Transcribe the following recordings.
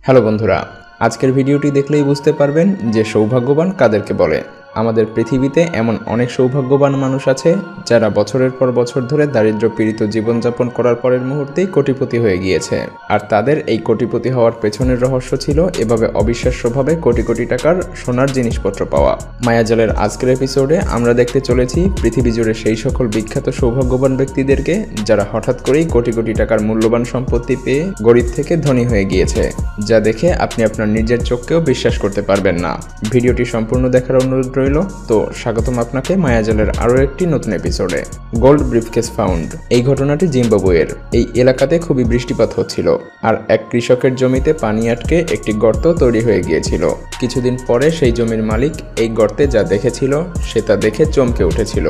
Hello বন্ধুরা, আজকের ভিডিওটি দেখলেই বুঝতে পারবেন যে সৌভাগ্যবান কাদেরকে বলে। আমাদের পৃথিবীতে এমন অনেক সৌভাগ্যবান মানুষ আছে যারা বছরের পর বছর ধরে দারিদ্র্য পীড়িত জীবনযাপন করার পরের মুহূর্তেই কোটিপতি হয়ে গিয়েছে। আর তাদের এই কোটিপতি হওয়ার পেছনের রহস্য ছিল এভাবে অবিশ্বাস্যভাবে কোটি কোটি টাকার সোনার জিনিসপত্র পাওয়া। মায়াজালের আজকের এপিসোডে আমরা দেখতে চলেছি পৃথিবী জুড়ে সেই সকল বিখ্যাত সৌভাগ্যবান ব্যক্তিদেরকে যারা হঠাৎ করেই কোটি কোটি টাকার মূল্যবান সম্পত্তি পেয়ে গরিব থেকে ধনী হয়ে গিয়েছে, যা দেখে আপনি আপনার নিজের চোখকেও বিশ্বাস করতে পারবেন না। ভিডিওটি সম্পূর্ণ দেখার অনুরোধ রইল। তো স্বাগতম আপনাকে মায়াজালের আরও একটি নতুন এপিসোডে। Gold briefcase found. এই ঘটনাটি জিম্বাবুয়ের। এই এলাকাতে খুবই বৃষ্টিপাত হচ্ছিল আর এক কৃষকের জমিতে পানি আটকে একটি গর্ত তৈরি হয়ে গিয়েছিল। কিছুদিন পরে সেই জমির মালিক এই গর্তে যা দেখেছিল সে তা দেখে চমকে উঠেছিল।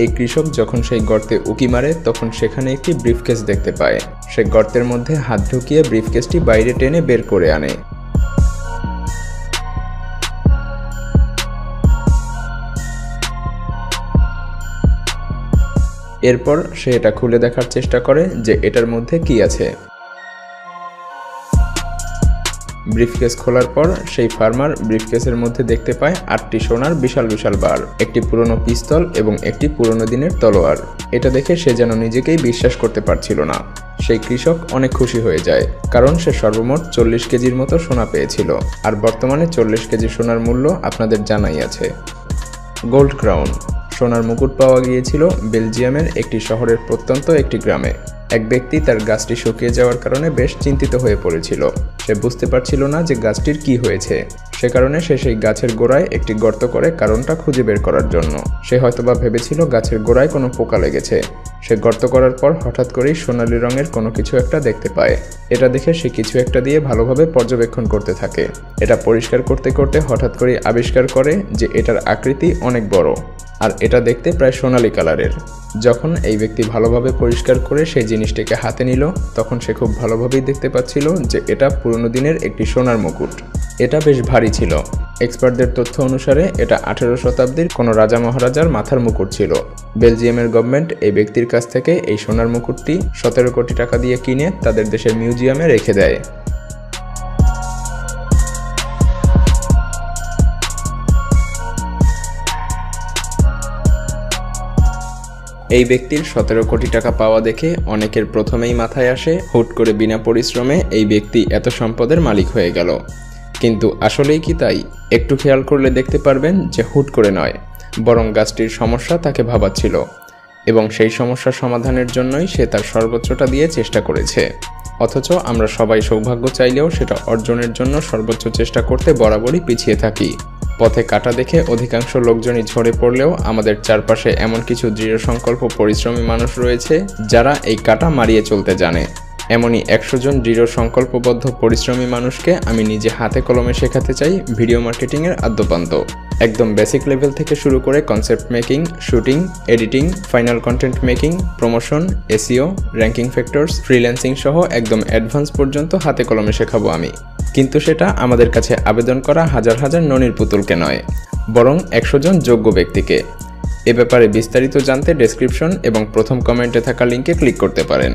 এই কৃষক যখন সেই গর্তে উকি মারে তখন সেখানে একটি ব্রিফকেস দেখতে পায়। সে গর্তের মধ্যে হাত ঢুকিয়ে ব্রিফকেসটি বাইরে টেনে বের করে আনে। এরপর সে এটা খুলে দেখার চেষ্টা করে যে এটার মধ্যে কি আছে। ব্রিফকেস খোলার পর সেই ফার্মার ব্রিফকেসের মধ্যে দেখতে পায় 8টি সোনার বিশাল বিশাল বার, একটি পুরনো পিস্তল এবং একটি পুরনো দিনের তলোয়ার। এটা দেখে সে যেন নিজেকেই বিশ্বাস করতে পারছিল না। সেই কৃষক অনেক খুশি হয়ে যায়, কারণ সে সর্বমোট 40 কেজির মতো সোনা পেয়েছিল। আর বর্তমানে 40 কেজি সোনার মূল্য আপনাদের জানাই আছে। Gold crown. সোনার মুকুট পাওয়া গিয়েছিল বেলজিয়ামের একটি শহরের প্রত্যন্ত একটি গ্রামে। এক ব্যক্তি তার গাছটি শুকিয়ে যাওয়ার কারণে বেশ চিন্তিত হয়ে পড়েছিল। সে বুঝতে পারছিল না যে গাছটির কি হয়েছে। সে কারণে সে সেই গাছের গোড়ায় একটি গর্ত করে কারণটা খুঁজে বের করার জন্য। সে হয়তোবা ভেবেছিল গাছের গোড়ায় কোনো পোকা লেগেছে। সে গর্ত করার পর হঠাৎ করেই সোনালি রঙের কোনো কিছু একটা দেখতে পায়। এটা দেখে সে কিছু একটা দিয়ে ভালোভাবে পর্যবেক্ষণ করতে থাকে। এটা পরিষ্কার করতে করতে হঠাৎ করেই আবিষ্কার করে যে এটার আকৃতি অনেক বড় আর এটা দেখতে প্রায় সোনালি কালারের। যখন এই ব্যক্তি ভালোভাবে পরিষ্কার করে সেই জিনিসটিকে হাতে নিল তখন সে খুব ভালোভাবেই দেখতে পাচ্ছিল যে এটা পুরনো দিনের একটি সোনার মুকুট। এটা বেশ ভারী ছিল। এক্সপার্টদের তথ্য অনুসারে এটা 18 শতাব্দীর কোনো রাজা মহারাজার মাথার মুকুট ছিল। বেলজিয়ামের গভর্নমেন্ট এই ব্যক্তির কাছ থেকে এই সোনার মুকুটটি 17 কোটি টাকা দিয়ে কিনে তাদের দেশের মিউজিয়ামে রেখে দেয়। এই ব্যক্তির 17 কোটি টাকা পাওয়া দেখে অনেকের প্রথমেই মাথায় আসে হুট করে বিনা পরিশ্রমে এই ব্যক্তি এত সম্পদের মালিক হয়ে গেল। কিন্তু আসলেই কি তাই? একটু খেয়াল করলে দেখতে পারবেন যে হুট করে নয়, বরং গাছটির সমস্যা তাকে ভাবাচ্ছিল এবং সেই সমস্যার সমাধানের জন্যই সে তার সর্বোচ্চটা দিয়ে চেষ্টা করেছে। অথচ আমরা সবাই সৌভাগ্য চাইলেও সেটা অর্জনের জন্য সর্বোচ্চ চেষ্টা করতে বরাবরই পিছিয়ে থাকি। পথে কাঁটা দেখে অধিকাংশ লোকজনই ঝরে পড়লেও আমাদের চারপাশে এমন কিছু দৃঢ় সংকল্প পরিশ্রমী মানুষ রয়েছে যারা এই কাঁটা মারিয়ে চলতে জানে। এমনই 100 জন দৃঢ় সংকল্পবদ্ধ পরিশ্রমী মানুষকে আমি নিজে হাতে কলমে শেখাতে চাই ভিডিও মার্কেটিংয়ের আদ্যোপান্ত। একদম বেসিক লেভেল থেকে শুরু করে concept making, shooting, editing, final content making, promotion, SEO, ranking factors, freelancing সহ একদম অ্যাডভান্স পর্যন্ত হাতে কলমে শেখাবো আমি। কিন্তু সেটা আমাদের কাছে আবেদন করা হাজার হাজার ননির পুতুলকে নয়, বরং 100 জন যোগ্য ব্যক্তিকে। এ ব্যাপারে বিস্তারিত জানতে ডেসক্রিপশন এবং প্রথম কমেন্টে থাকা লিঙ্কে ক্লিক করতে পারেন।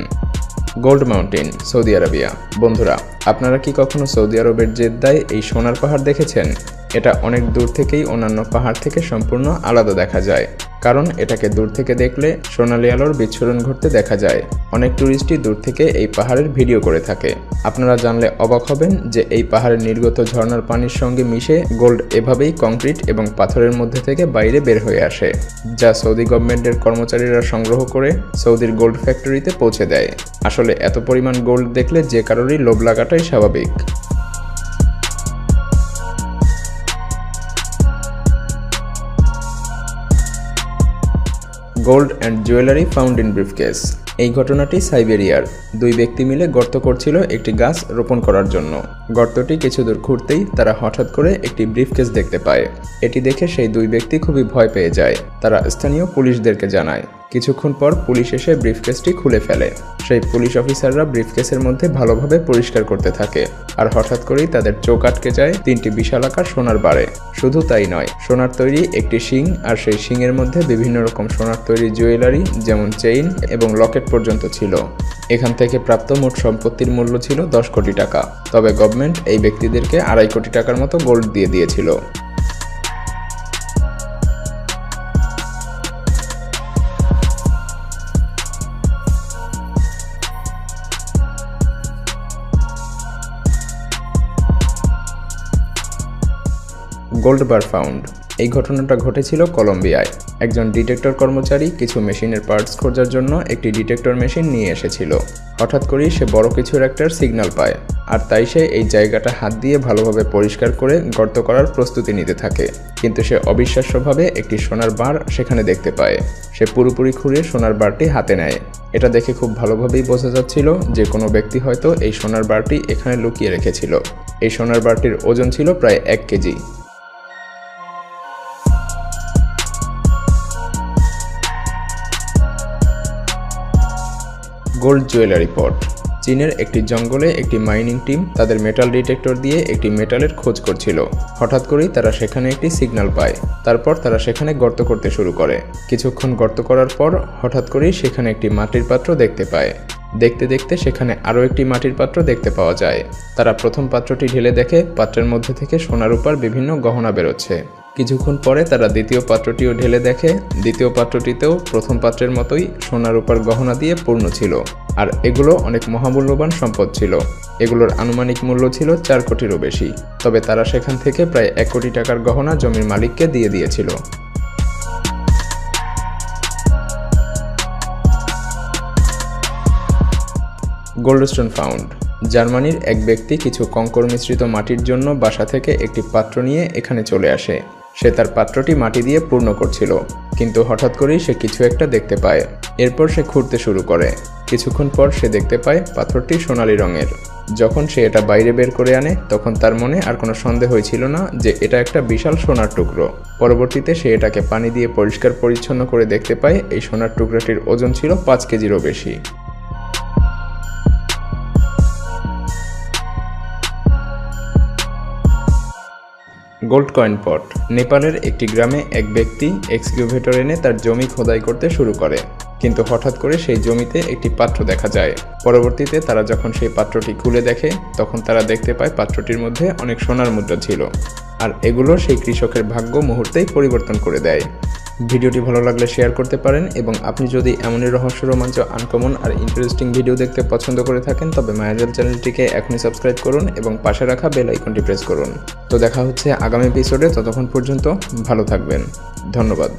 Gold mountain, Saudi Arabia. বন্ধুরা, আপনারা কি কখনো সৌদি আরবের জেদ্দায় এই সোনার পাহাড় দেখেছেন? এটা অনেক দূর থেকেই অন্যান্য পাহাড় থেকে সম্পূর্ণ আলাদা দেখা যায়, কারণ এটাকে দূর থেকে দেখলে সোনালি আলোর বিচ্ছুরণ ঘটতে দেখা যায়। অনেক ট্যুরিস্টই দূর থেকে এই পাহাড়ের ভিডিও করে থাকে। আপনারা জানলে অবাক হবেন যে এই পাহাড়ের নির্গত ঝর্ণার পানির সঙ্গে মিশে গোল্ড এভাবেই কংক্রিট এবং পাথরের মধ্যে থেকে বাইরে বের হয়ে আসে, যা সৌদি গভর্নমেন্টের কর্মচারীরা সংগ্রহ করে সৌদির গোল্ড ফ্যাক্টরিতে পৌঁছে দেয়। আসলে এত পরিমাণ গোল্ড দেখলে যে কারোরই লোভ লাগাটাই স্বাভাবিক। Gold and jewellery found in briefcase. এই ঘটনাটি সাইবেরিয়ার। 2 ব্যক্তি মিলে গর্ত করছিল একটি গাছ রোপণ করার জন্য। গর্তটি কিছু দূর ঘুরতেই তারা হঠাৎ করে একটি ব্রিফকেস দেখতে পায়। এটি দেখে সেই 2 ব্যক্তি খুবই ভয় পেয়ে যায়। তারা স্থানীয় পুলিশদেরকে জানায়, কিছুক্ষণ পর পুলিশ এসে ব্রিফকেসটি খুলে ফেলে। সেই পুলিশ অফিসাররা ব্রিফকেসের মধ্যে ভালোভাবে পরিষ্কার করতে থাকে, আর হঠাৎ করেই তাদের চোখ আটকে যায় 3টি বিশালাকার সোনার বারে। শুধু তাই নয়, সোনার তৈরি একটি শিং, আর সেই শিংয়ের মধ্যে বিভিন্ন রকম সোনার তৈরি জুয়েলারি যেমন চেইন এবং লকেট পর্যন্ত ছিল। এখান থেকে প্রাপ্ত মোট সম্পত্তির মূল্য ছিল 10 কোটি টাকা। তবে গভর্নমেন্ট এই ব্যক্তিদেরকে 2.5 কোটি টাকার মতো গোল্ড দিয়ে দিয়েছিল। গোল্ড বার ফাউন্ড। এই ঘটনাটা ঘটেছিল কলম্বিয়ায়। একজন ডিটেক্টর কর্মচারী কিছু মেশিনের পার্টস খোঁজার জন্য একটি ডিটেক্টর মেশিন নিয়ে এসেছিল। হঠাৎ করেই সে বড় কিছুর একটা সিগন্যাল পায়, আর তাই সে এই জায়গাটা হাত দিয়ে ভালোভাবে পরিষ্কার করে গর্ত করার প্রস্তুতি নিতে থাকে। কিন্তু সে অবিশ্বাস্যভাবে একটি সোনার বার সেখানে দেখতে পায়। সে পুরোপুরি খুঁড়ে সোনার বারটি হাতে নেয়। এটা দেখে খুব ভালোভাবেই বোঝা যাচ্ছিল যে কোনো ব্যক্তি হয়তো এই সোনার বারটি এখানে লুকিয়ে রেখেছিল। এই সোনার বারটির ওজন ছিল প্রায় 1 কেজি। গোল্ড জুয়েলারি পট। চীনের একটি জঙ্গলে একটি মাইনিং টিম তাদের মেটাল ডিটেক্টর দিয়ে একটি মেটালের খোঁজ করছিল। হঠাৎ করেই তারা সেখানে একটি সিগন্যাল পায়। তারপর তারা সেখানে গর্ত করতে শুরু করে। কিছুক্ষণ গর্ত করার পর হঠাৎ করেই সেখানে একটি মাটির পাত্র দেখতে পায়। দেখতে দেখতে সেখানে আরও একটি মাটির পাত্র দেখতে পাওয়া যায়। তারা প্রথম পাত্রটি ঢেলে দেখে পাত্রের মধ্যে থেকে সোনার রূপার বিভিন্ন গহনা বেরোচ্ছে। কিছুক্ষণ পরে তারা দ্বিতীয় পাত্রটিও ঢেলে দেখে দ্বিতীয় পাত্রটিতেও প্রথম পাত্রের মতোই সোনার রূপার গহনা দিয়ে পূর্ণ ছিল, আর এগুলো অনেক মহামূল্যবান সম্পদ ছিল। এগুলোর আনুমানিক মূল্য ছিল 4 কোটিরও বেশি। তবে তারা সেখান থেকে প্রায় 1 কোটি টাকার গহনা জমির মালিককে দিয়ে দিয়েছিল। Goldstone found. জার্মানির এক ব্যক্তি কিছু কঙ্কর মিশ্রিত মাটির জন্য বাসা থেকে একটি পাত্র নিয়ে এখানে চলে আসে। সে তার পাত্রটি মাটি দিয়ে পূর্ণ করছিল, কিন্তু হঠাৎ করেই সে কিছু একটা দেখতে পায়। এরপর সে খুঁড়তে শুরু করে। কিছুক্ষণ পর সে দেখতে পায় পাথরটি সোনালী রঙের। যখন সে এটা বাইরে বের করে আনে তখন তার মনে আর কোনো সন্দেহই ছিল না যে এটা একটা বিশাল সোনার টুকরো। পরবর্তীতে সে এটাকে পানি দিয়ে পরিষ্কার পরিচ্ছন্ন করে দেখতে পায় এই সোনার টুকরাটির ওজন ছিল 5 কেজিরও বেশি। গোল্ড কয়েন পট। নেপালের একটি গ্রামে এক ব্যক্তি এক্সকিউভেটর এনে তার জমি খোদাই করতে শুরু করে, কিন্তু হঠাৎ করে সেই জমিতে একটি পাত্র দেখা যায়। পরবর্তীতে তারা যখন সেই পাত্রটি খুলে দেখে তখন তারা দেখতে পায় পাত্রটির মধ্যে অনেক সোনার মুদ্রা ছিল, আর এগুলো সেই কৃষকের ভাগ্য মুহূর্তেই পরিবর্তন করে দেয়। ভিডিওটি ভালো লাগলে শেয়ার করতে পারেন, এবং আপনি যদি এমনই রহস্য, রোমাঞ্চ, আনকমন আর ইন্টারেস্টিং ভিডিও দেখতে পছন্দ করে থাকেন তবে মায়াজাল চ্যানেলটিকে এখনই সাবস্ক্রাইব করুন এবং পাশে রাখা বেল আইকনটি প্রেস করুন। তো দেখা হচ্ছে আগামী এপিসোডে। ততক্ষণ পর্যন্ত ভালো থাকবেন। ধন্যবাদ।